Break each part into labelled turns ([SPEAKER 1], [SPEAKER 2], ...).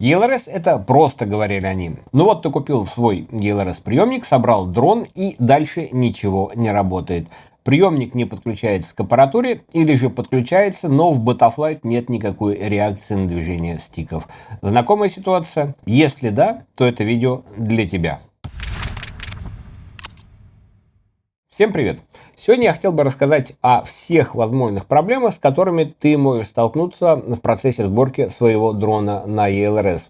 [SPEAKER 1] ELRS — это просто, говорили они. Ну вот ты купил свой ELRS-приемник, собрал дрон, и дальше ничего не работает. Приемник не подключается к аппаратуре или же подключается, но в Betaflight нет никакой реакции на движение стиков. Знакомая ситуация? Если да, то это видео для тебя. Всем привет! Сегодня я хотел бы рассказать о всех возможных проблемах, с которыми ты можешь столкнуться в процессе сборки своего дрона на ELRS.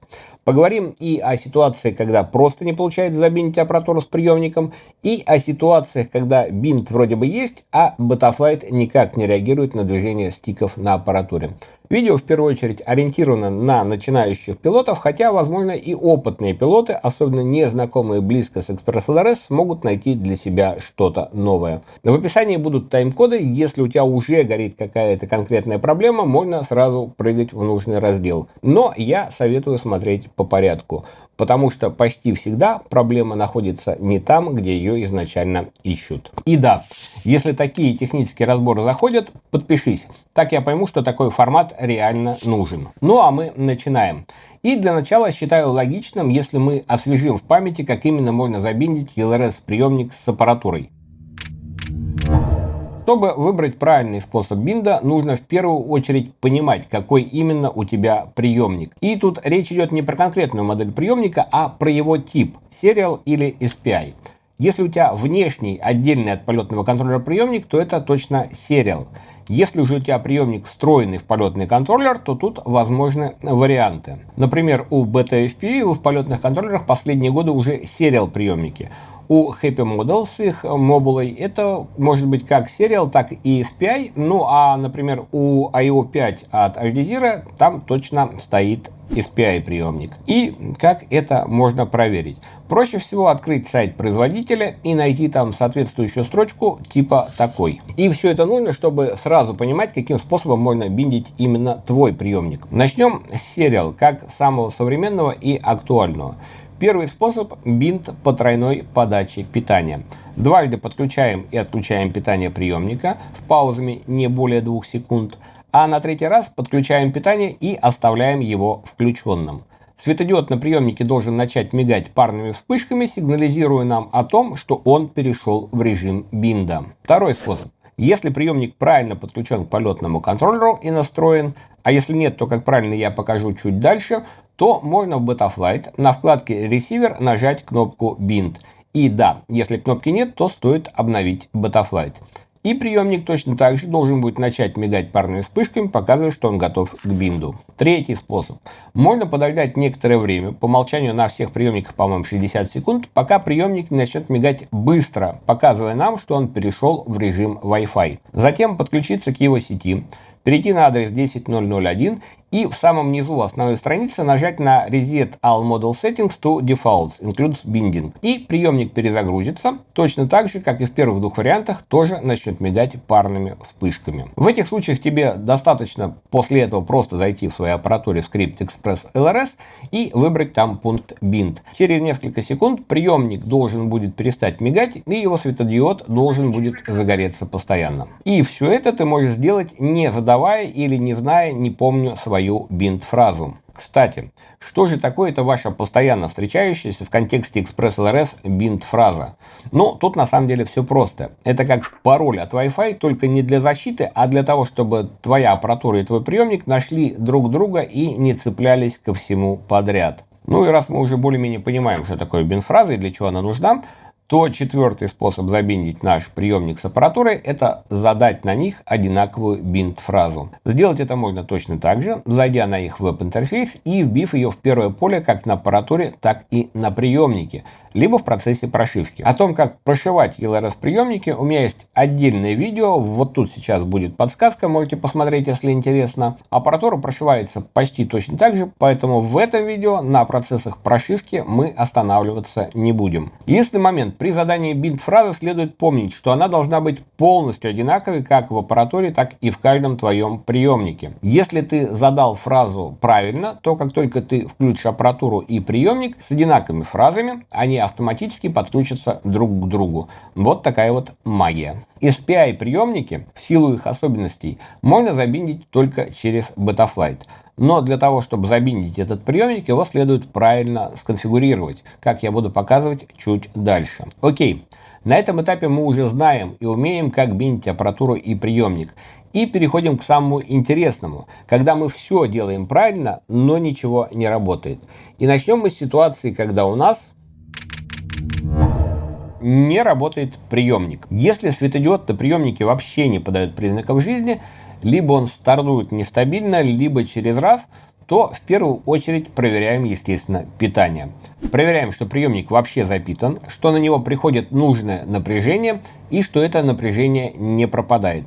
[SPEAKER 1] Поговорим и о ситуации, когда просто не получается забинтить аппаратуру с приемником, и о ситуациях, когда бинт вроде бы есть, а Betaflight никак не реагирует на движение стиков на аппаратуре. Видео в первую очередь ориентировано на начинающих пилотов, хотя, возможно, и опытные пилоты, особенно не знакомые близко с ExpressLRS, смогут найти для себя что-то новое. В описании будут тайм-коды. Если у тебя уже горит какая-то конкретная проблема, можно сразу прыгать в нужный раздел. Но я советую смотреть по порядку, потому что почти всегда проблема находится не там, где ее изначально ищут. И да, если такие технические разборы заходят, подпишись. Так я пойму, что такой формат реально нужен. Ну а мы начинаем. И для начала считаю логичным, если мы освежим в памяти, как именно можно забиндить ELRS-приемник с аппаратурой. Чтобы выбрать правильный способ бинда, нужно в первую очередь понимать, какой именно у тебя приемник. И тут речь идет не про конкретную модель приемника, а про его тип – Serial или SPI. Если у тебя внешний, отдельный от полетного контроллера приемник, то это точно Serial. Если же у тебя приемник встроенный в полетный контроллер, то тут возможны варианты. Например, у BetaFPV в полетных контроллерах последние годы уже Serial приемники. У Happy Model с их мобулой это может быть как Serial, так и SPI. Ну а, например, у IO5 от Altezira там точно стоит SPI приемник. И как это можно проверить? Проще всего открыть сайт производителя и найти там соответствующую строчку типа такой. И все это нужно, чтобы сразу понимать, каким способом можно биндить именно твой приемник. Начнем с Serial, как самого современного и актуального. Первый способ – бинт по тройной подаче питания. Дважды подключаем и отключаем питание приемника с паузами не более 2 секунд, а на третий раз подключаем питание и оставляем его включенным. Светодиод на приемнике должен начать мигать парными вспышками, сигнализируя нам о том, что он перешел в режим бинда. Второй способ. Если приемник правильно подключен к полетному контроллеру и настроен, а если нет, то как правильно я покажу чуть дальше, то можно в Betaflight на вкладке «Receiver» нажать кнопку «Bind». И да, если кнопки нет, то стоит обновить Betaflight. И приемник точно так же должен будет начать мигать парными вспышками, показывая, что он готов к бинду. Третий способ. Можно подождать некоторое время, по умолчанию на всех приемниках, по-моему, 60 секунд, пока приемник не начнет мигать быстро, показывая нам, что он перешел в режим Wi-Fi. Затем подключиться к его сети, перейти на адрес 10.0.0.1 и в самом низу основной страницы нажать на Reset All Model Settings to Defaults Includes Binding. И приемник перезагрузится, точно так же, как и в первых двух вариантах, тоже начнет мигать парными вспышками. В этих случаях тебе достаточно после этого просто зайти в своей аппаратуре в скрипт ExpressLRS и выбрать там пункт Bind. Через несколько секунд приемник должен будет перестать мигать, и его светодиод должен будет загореться постоянно. И все это ты можешь сделать, не задавая или не зная, не помню свою бинд-фразу. Кстати, что же такое это ваша постоянно встречающаяся в контексте ExpressLRS бинд-фраза? Ну, тут на самом деле все просто. Это как пароль от Wi-Fi, только не для защиты, а для того, чтобы твоя аппаратура и твой приемник нашли друг друга и не цеплялись ко всему подряд. Ну и раз мы уже более-менее понимаем, что такое бинд-фраза и для чего она нужна, то четвертый способ забиндить наш приемник с аппаратурой – это задать на них одинаковую бинд-фразу. Сделать это можно точно так же, зайдя на их веб-интерфейс и вбив ее в первое поле как на аппаратуре, так и на приемнике, либо в процессе прошивки. О том, как прошивать ELRS-приемники, у меня есть отдельное видео, вот тут сейчас будет подсказка, можете посмотреть, если интересно. Аппаратура прошивается почти точно так же, поэтому в этом видео на процессах прошивки мы останавливаться не будем. Единственный момент. При задании бинд-фразы следует помнить, что она должна быть полностью одинаковой как в аппаратуре, так и в каждом твоем приемнике. Если ты задал фразу правильно, то как только ты включишь аппаратуру и приемник с одинаковыми фразами, они автоматически подключатся друг к другу. Вот такая вот магия. SPI приемники, в силу их особенностей, можно забиндить только через Betaflight. Но для того, чтобы забиндить этот приемник, его следует правильно сконфигурировать, как я буду показывать чуть дальше. Окей. На этом этапе мы уже знаем и умеем, как биндить аппаратуру и приемник. И переходим к самому интересному, когда мы все делаем правильно, но ничего не работает. И начнем мы с ситуации, когда у нас не работает приемник. Если светодиод на приемнике вообще не подает признаков жизни, либо он стартует нестабильно, либо через раз, то в первую очередь проверяем, естественно, питание. Проверяем, что приемник вообще запитан, что на него приходит нужное напряжение и что это напряжение не пропадает.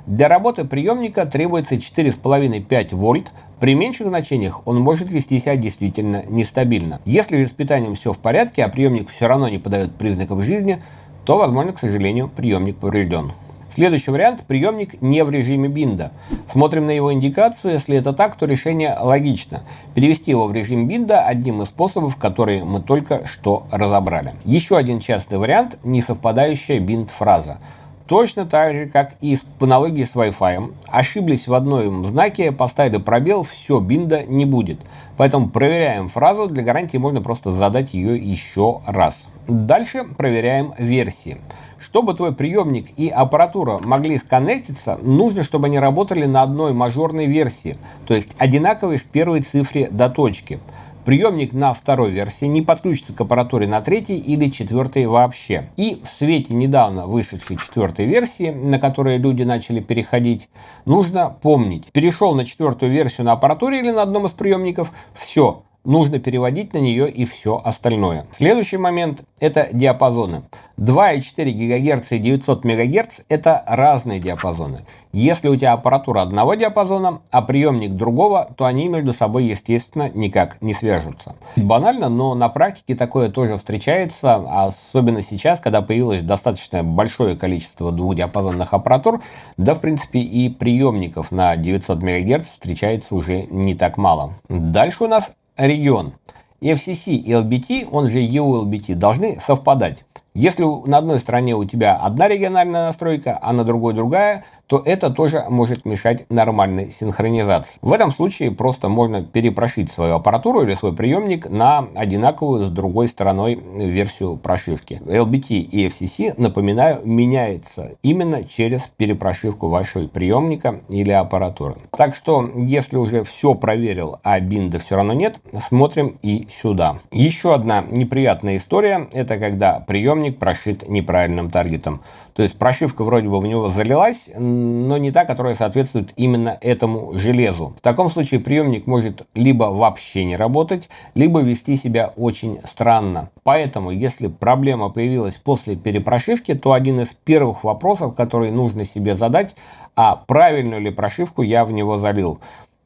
[SPEAKER 1] Для работы приемника требуется 4,5-5 вольт. При меньших значениях он может вести себя действительно нестабильно. Если же с питанием все в порядке, а приемник все равно не подает признаков жизни, то, возможно, к сожалению, приемник поврежден. Следующий вариант – приемник не в режиме бинда. Смотрим на его индикацию. Если это так, то решение логично. Перевести его в режим бинда – одним из способов, которые мы только что разобрали. Еще один частый вариант – несовпадающая бинд-фраза. Точно так же, как и по аналогии с Wi-Fi. Ошиблись в одном знаке, поставили пробел, все, бинда не будет. Поэтому проверяем фразу. Для гарантии можно просто задать ее еще раз. Дальше проверяем версии. Чтобы твой приемник и аппаратура могли сконнектиться, нужно, чтобы они работали на одной мажорной версии, то есть одинаковой в первой цифре до точки. Приемник на второй версии не подключится к аппаратуре на третьей или четвертой вообще. И в свете недавно вышедшей четвертой версии, на которую люди начали переходить, нужно помнить. Перешел на четвертую версию на аппаратуре или на одном из приемников, все. Нужно переводить на нее и все остальное. Следующий момент – это диапазоны. 2,4 ГГц и 900 МГц – это разные диапазоны. Если у тебя аппаратура одного диапазона, а приемник другого, то они между собой, естественно, никак не свяжутся. Банально, но на практике такое тоже встречается, особенно сейчас, когда появилось достаточно большое количество двухдиапазонных аппаратур, да, в принципе, и приемников на 900 МГц встречается уже не так мало. Дальше у нас регион. FCC и LBT, он же ULBT, должны совпадать. Если на одной стороне у тебя одна региональная настройка, а на другой другая, то это тоже может мешать нормальной синхронизации. В этом случае просто можно перепрошить свою аппаратуру или свой приемник на одинаковую с другой стороной версию прошивки. LBT и FCC, напоминаю, меняется именно через перепрошивку вашего приемника или аппаратуры. Так что, если уже все проверил, а бинда все равно нет, смотрим и сюда. Еще одна неприятная история, это когда приемник прошит неправильным таргетом. То есть прошивка вроде бы в него залилась, но не та, которая соответствует именно этому железу. В таком случае приемник может либо вообще не работать, либо вести себя очень странно. Поэтому, если проблема появилась после перепрошивки, то один из первых вопросов, который нужно себе задать, а правильную ли прошивку я в него залил.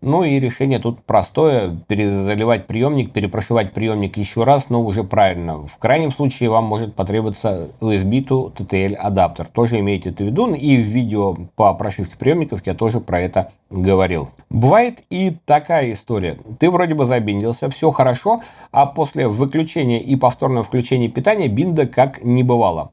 [SPEAKER 1] Ну и решение тут простое: перезаливать приемник, перепрошивать приемник еще раз, но уже правильно. В крайнем случае вам может потребоваться USB to TTL адаптер. Тоже имейте это в виду, и в видео по прошивке приемников я тоже про это говорил. Бывает и такая история. Ты вроде бы забиндился, все хорошо, а после выключения и повторного включения питания бинда как не бывало.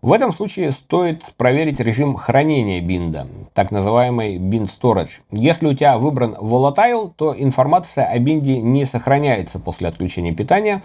[SPEAKER 1] В этом случае стоит проверить режим хранения бинда, так называемый bind storage. Если у тебя выбран volatile, то информация о бинде не сохраняется после отключения питания,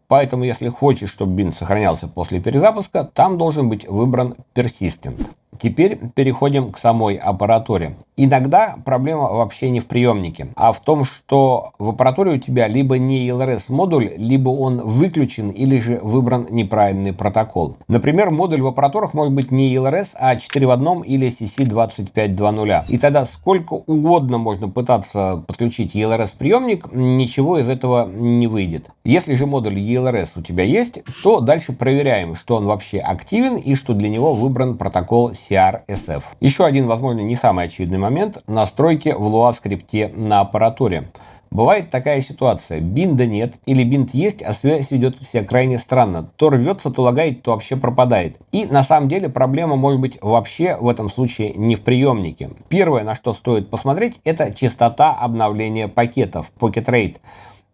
[SPEAKER 1] поэтому если хочешь, чтобы бинд сохранялся после перезапуска, там должен быть выбран persistent. Теперь переходим к самой аппаратуре. Иногда проблема вообще не в приемнике, а в том, что в аппаратуре у тебя либо не ELRS модуль, либо он выключен или же выбран неправильный протокол. Например, модуль в аппаратурах может быть не ELRS, а 4 в 1 или CC2520. И тогда сколько угодно можно пытаться подключить ELRS приемник, ничего из этого не выйдет. Если же модуль ELRS у тебя есть, то дальше проверяем, что он вообще активен и что для него выбран протокол CRSF. Еще один, возможно, не самый очевидный момент – настройки в Lua скрипте на аппаратуре. Бывает такая ситуация: бинда нет или бинд есть, а связь ведет себя крайне странно. То рвется, то лагает, то вообще пропадает. И на самом деле проблема может быть вообще в этом случае не в приемнике. Первое, на что стоит посмотреть, это частота обновления пакетов, Pocket Rate.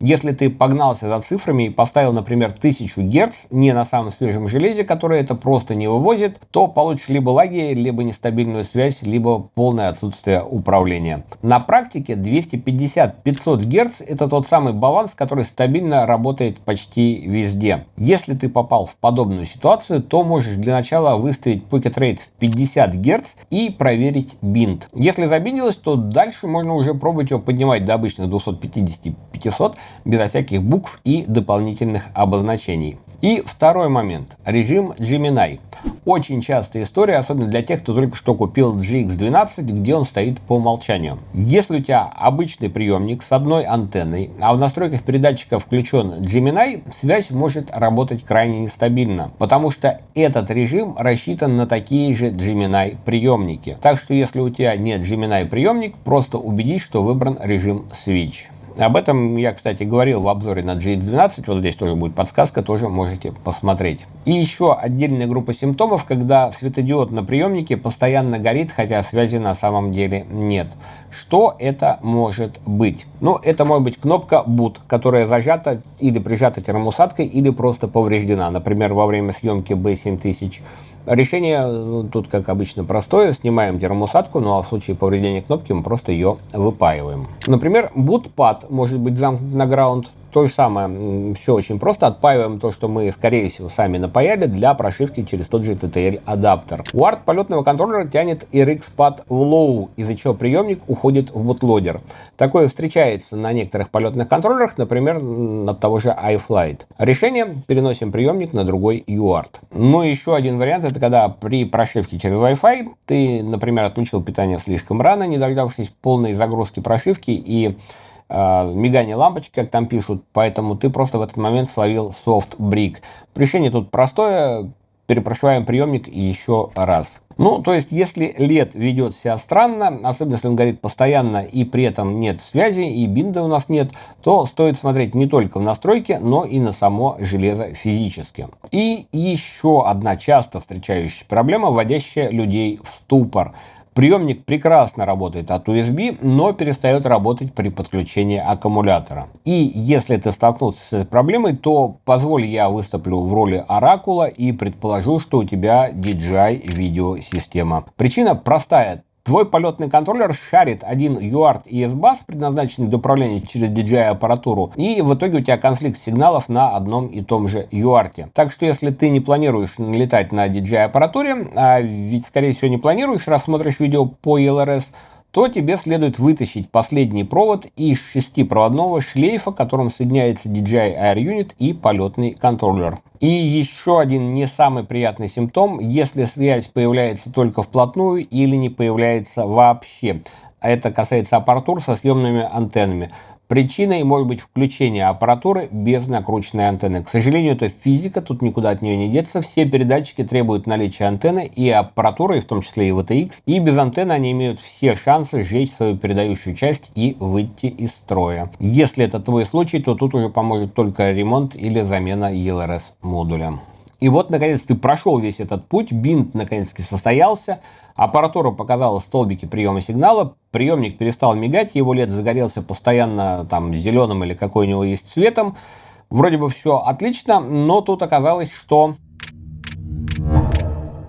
[SPEAKER 1] Если ты погнался за цифрами и поставил, например, 1000 Гц не на самом свежем железе, которое это просто не вывозит, то получишь либо лаги, либо нестабильную связь, либо полное отсутствие управления. На практике 250-500 Гц это тот самый баланс, который стабильно работает почти везде. Если ты попал в подобную ситуацию, то можешь для начала выставить Pocket Rate в 50 Гц и проверить бинт. Если забиндилось, то дальше можно уже пробовать его поднимать до обычных 250-500 безо всяких букв и дополнительных обозначений. И второй момент. Режим Gemini. Очень частая история, особенно для тех, кто только что купил GX12, где он стоит по умолчанию. Если у тебя обычный приемник с одной антенной, а в настройках передатчика включен Gemini, связь может работать крайне нестабильно, потому что этот режим рассчитан на такие же Gemini приемники. Так что если у тебя нет Gemini приемник, просто убедись, что выбран режим Switch. Об этом я, кстати, говорил в обзоре на GX12, вот здесь тоже будет подсказка, тоже можете посмотреть. И еще отдельная группа симптомов, когда светодиод на приемнике постоянно горит, хотя связи на самом деле нет. Что это может быть? Ну, это может быть кнопка Boot, которая зажата или прижата термоусадкой, или просто повреждена, например, во время съемки B7000. Решение тут, как обычно, простое. Снимаем термоусадку, ну а в случае повреждения кнопки мы просто ее выпаиваем. Например, bootpad может быть замкнут на ground. То же самое, все очень просто. Отпаиваем то, что мы, скорее всего, сами напаяли для прошивки через тот же TTL адаптер. UART полетного контроллера тянет RX-пад в low, из-за чего приемник уходит в bootloader. Такое встречается на некоторых полетных контроллерах, например, от того же iFlight. Решение: переносим приемник на другой UART. Ну и еще один вариант, это когда при прошивке через Wi-Fi ты, например, отключил питание слишком рано, не дождавшись полной загрузки прошивки и мигание лампочки, как там пишут, поэтому ты просто в этот момент словил soft brick. Решение тут простое: перепрошиваем приемник и еще раз. Ну, то есть, если LED ведет себя странно, особенно если он горит постоянно и при этом нет связи и бинда у нас нет, то стоит смотреть не только в настройки, но и на само железо физически. И еще одна часто встречающаяся проблема, вводящая людей в ступор. Приемник прекрасно работает от USB, но перестает работать при подключении аккумулятора. И если ты столкнулся с этой проблемой, то позволь я выступлю в роли оракула и предположу, что у тебя DJI видеосистема. Причина простая. Твой полетный контроллер шарит один UART ES-Bus, предназначенный для управления через DJI аппаратуру, и в итоге у тебя конфликт сигналов на одном и том же UART. Так что если ты не планируешь летать на DJI аппаратуре, а ведь скорее всего не планируешь, раз смотришь видео по ELRS, то тебе следует вытащить последний провод из 6-проводного шлейфа, которым соединяется DJI Air Unit и полетный контроллер. И еще один не самый приятный симптом, если связь появляется только вплотную или не появляется вообще. А это касается аппаратур со съемными антеннами. Причиной может быть включение аппаратуры без накрученной антенны. К сожалению, это физика, тут никуда от нее не деться. Все передатчики требуют наличия антенны и аппаратуры, в том числе и VTX. И без антенны они имеют все шансы сжечь свою передающую часть и выйти из строя. Если это твой случай, то тут уже поможет только ремонт или замена ELRS модуля. И вот, наконец, ты прошел весь этот путь, бинт наконец-таки состоялся, аппаратура показала столбики приема сигнала, приемник перестал мигать, его LED загорелся постоянно там зеленым или какой у него есть цветом. Вроде бы все отлично, но тут оказалось, что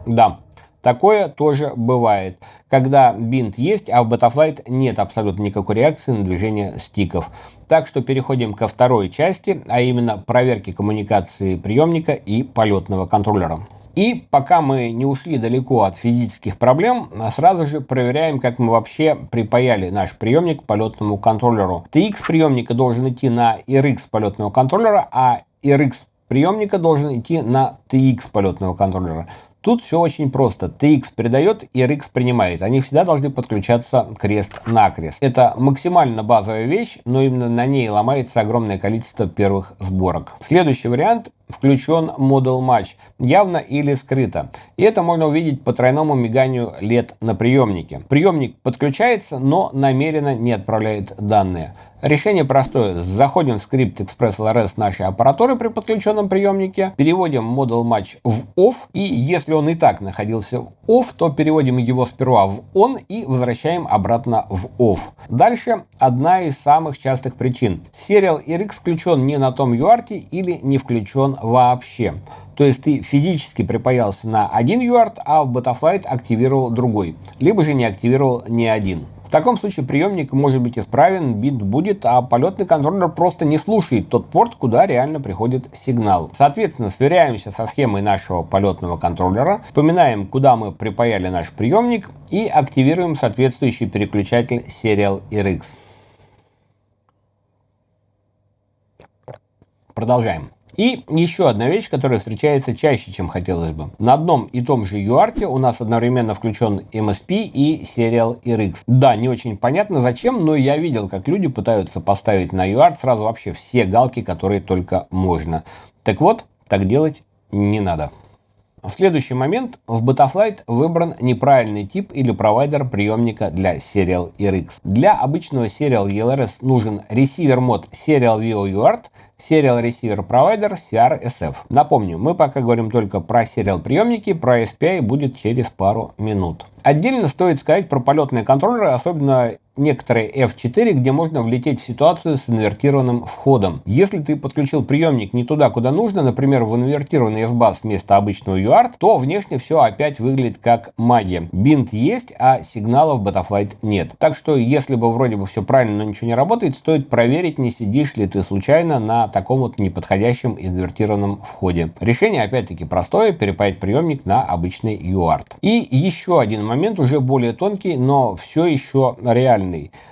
[SPEAKER 1] да, такое тоже бывает, когда бинт есть, а в Betaflight нет абсолютно никакой реакции на движение стиков. Так что переходим ко второй части, а именно проверки коммуникации приемника и полетного контроллера. И пока мы не ушли далеко от физических проблем, сразу же проверяем, как мы вообще припаяли наш приемник к полетному контроллеру. TX приемника должен идти на RX полетного контроллера, а RX приемника должен идти на TX полетного контроллера. Тут все очень просто. TX передает, и RX принимает. Они всегда должны подключаться крест-накрест. Это максимально базовая вещь, но именно на ней ломается огромное количество первых сборок. Следующий вариант. Включен Model Match, явно или скрыто. И это можно увидеть по тройному миганию LED на приемнике. Приемник подключается, но намеренно не отправляет данные. Решение простое. Заходим в скрипт Express LRS нашей аппаратуры при подключенном приемнике, переводим Model Match в OFF, и если он и так находился в OFF, то переводим его сперва в ON и возвращаем обратно в OFF. Дальше одна из самых частых причин. Serial RX включен не на том UART или не включен вообще. То есть ты физически припаялся на один UART, а в Betaflight активировал другой, либо же не активировал ни один. В таком случае приемник может быть исправен, бит будет, а полетный контроллер просто не слушает тот порт, куда реально приходит сигнал. Соответственно, сверяемся со схемой нашего полетного контроллера, вспоминаем, куда мы припаяли наш приемник и активируем соответствующий переключатель Serial RX. Продолжаем. И еще одна вещь, которая встречается чаще, чем хотелось бы. На одном и том же UART у нас одновременно включен MSP и Serial RX. Да, не очень понятно зачем, но я видел, как люди пытаются поставить на UART сразу вообще все галки, которые только можно. Так вот, так делать не надо. В следующий момент в Betaflight выбран неправильный тип или провайдер приемника для Serial RX. Для обычного Serial ELRS нужен Receiver мод Serial VO UART, Serial Receiver Provider CRSF. Напомню, мы пока говорим только про Serial приемники, про SPI будет через пару минут. Отдельно стоит сказать про полетные контроллеры, особенно некоторые F4, где можно влететь в ситуацию с инвертированным входом. Если ты подключил приемник не туда, куда нужно, например, в инвертированный S-Bus вместо обычного UART, то внешне все опять выглядит как магия. Бинт есть, а сигналов Betaflight нет. Так что, если бы вроде бы все правильно, но ничего не работает, стоит проверить, не сидишь ли ты случайно на таком вот неподходящем инвертированном входе. Решение опять-таки простое, перепаять приемник на обычный UART. И еще один момент, уже более тонкий, но все еще реальный.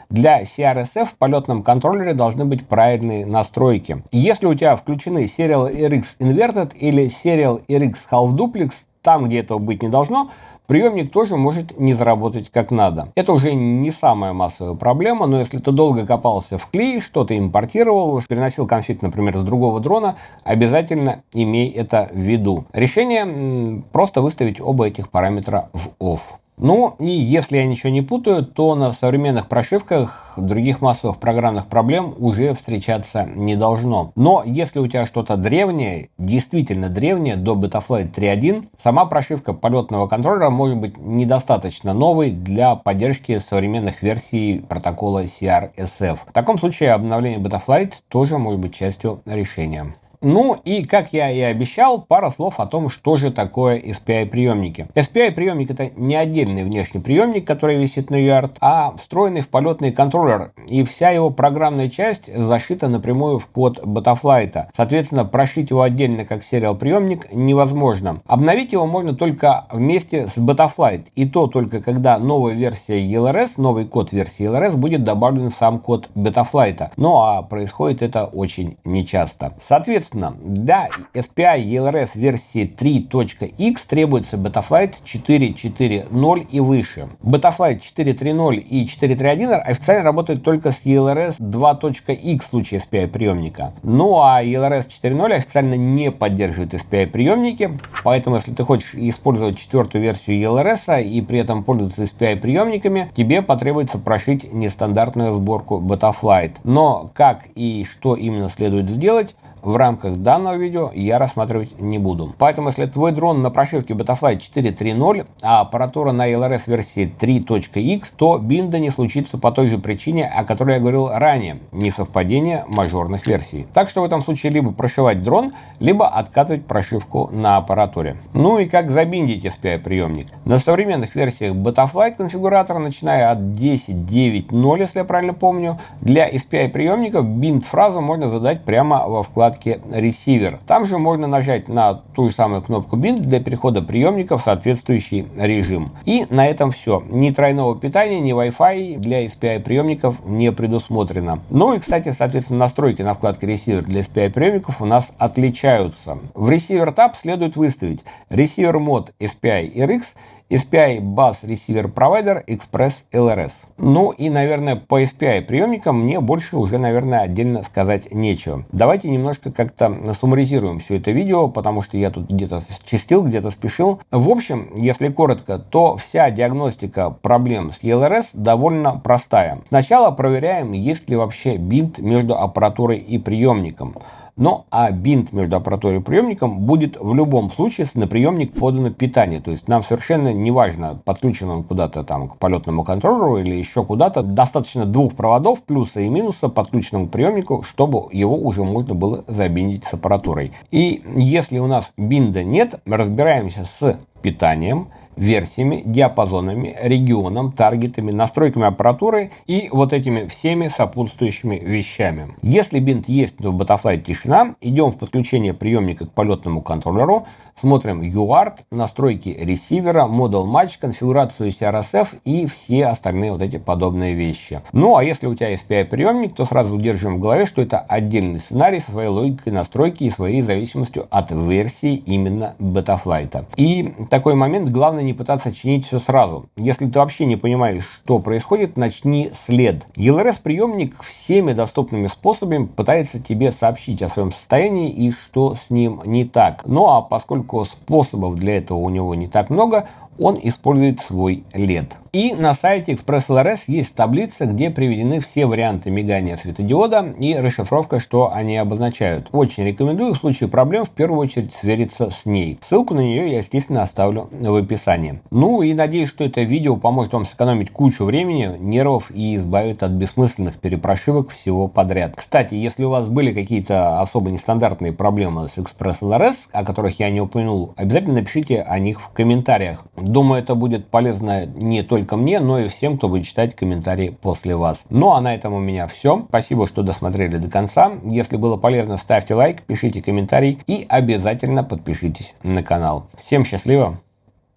[SPEAKER 1] Для CRSF в полетном контроллере должны быть правильные настройки. Если у тебя включены Serial RX Inverted или Serial RX Half Duplex, там, где этого быть не должно, приемник тоже может не заработать как надо. Это уже не самая массовая проблема, но если ты долго копался в клей, что-то импортировал, переносил конфиг, например, с другого дрона, обязательно имей это в виду. Решение просто выставить оба этих параметра в OFF. Ну и если я ничего не путаю, то на современных прошивках других массовых программных проблем уже встречаться не должно. Но если у тебя что-то древнее, действительно древнее, до Betaflight 3.1, сама прошивка полетного контроллера может быть недостаточно новой для поддержки современных версий протокола CRSF. В таком случае обновление Betaflight тоже может быть частью решения. Ну и, как я и обещал, пара слов о том, что же такое SPI-приемники. SPI-приемник — это не отдельный внешний приемник, который висит на UART, а встроенный в полетный контроллер, и вся его программная часть зашита напрямую в код Betaflight. Соответственно, прошить его отдельно как сериал-приемник невозможно. Обновить его можно только вместе с Betaflight, и то только когда новая версия ELRS, новый код версии ELRS будет добавлен в сам код Betaflight. Ну а происходит это очень нечасто. Соответственно, для SPI ELRS версии 3.x требуется Betaflight 4.4.0 и выше. Betaflight 4.3.0 и 4.3.1 официально работают только с ELRS 2.x в случае SPI приемника. Ну а ELRS 4.0 официально не поддерживает SPI приемники, поэтому если ты хочешь использовать четвертую версию ELRS и при этом пользоваться SPI приемниками, тебе потребуется прошить нестандартную сборку Betaflight. Но как и что именно следует сделать, в рамках данного видео я рассматривать не буду. Поэтому, если твой дрон на прошивке Betaflight 4.3.0, а аппаратура на ELRS версии 3.x, то бинда не случится по той же причине, о которой я говорил ранее – несовпадение мажорных версий. Так что в этом случае либо прошивать дрон, либо откатывать прошивку на аппаратуре. Ну и как забиндить SPI приемник? На современных версиях Betaflight конфигуратора, начиная от 10.9.0, если я правильно помню, для SPI приемников бинд-фразу можно задать прямо во вкладке Receiver. Там же можно нажать на ту же самую кнопку Bind для перехода приемника в соответствующий режим. И на этом все. Ни тройного питания, ни Wi-Fi для SPI приемников не предусмотрено. Ну и, кстати, соответственно, настройки на вкладке Receiver для SPI приемников у нас отличаются. В Receiver Tab следует выставить Receiver мод SPI RX SPI Bus Receiver Provider Express LRS. Ну и, наверное, по SPI приемникам мне больше уже, наверное, отдельно сказать нечего. Давайте немножко как-то суммаризируем все это видео, потому что я тут где-то чистил, где-то спешил. В общем, если коротко, то вся диагностика проблем с ELRS довольно простая. Сначала проверяем, есть ли вообще бинт между аппаратурой и приемником. Ну а бинт между аппаратурой и приемником будет в любом случае, если на приемник подано питание. То есть нам совершенно не важно, подключен он куда-то там к полетному контроллеру или еще куда-то. Достаточно двух проводов, плюса и минуса, подключенному к приемнику, чтобы его уже можно было забиндить с аппаратурой. И если у нас бинда нет, разбираемся с питанием, версиями, диапазонами, регионом, таргетами, настройками аппаратуры и вот этими всеми сопутствующими вещами. Если бинт есть, то в Betaflight тишина, идем в подключение приемника к полетному контроллеру, смотрим UART, настройки ресивера, Model Match, конфигурацию CRSF и все остальные вот эти подобные вещи. Ну а если у тебя SPI приемник, то сразу удерживаем в голове, что это отдельный сценарий со своей логикой настройки и своей зависимостью от версии именно Betaflight. И такой момент, главное не пытаться чинить все сразу. Если ты вообще не понимаешь, что происходит, начни след. ELRS приемник всеми доступными способами пытается тебе сообщить о своем состоянии и что с ним не так. Ну а поскольку способов для этого у него не так много, он использует свой LED. И на сайте Express LRS есть таблица, где приведены все варианты мигания светодиода и расшифровка, что они обозначают. Очень рекомендую в случае проблем в первую очередь свериться с ней. Ссылку на нее я, естественно, оставлю в описании. Ну и надеюсь, что это видео поможет вам сэкономить кучу времени, нервов и избавит от бессмысленных перепрошивок всего подряд. Кстати, если у вас были какие-то особо нестандартные проблемы с Express LRS, о которых я не упомянул, обязательно напишите о них в комментариях. Думаю, это будет полезно не только мне, но и всем, кто будет читать комментарии после вас. Ну а на этом у меня все. Спасибо, что досмотрели до конца. Если было полезно, ставьте лайк, пишите комментарий и обязательно подпишитесь на канал. Всем счастливо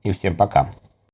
[SPEAKER 1] и всем пока.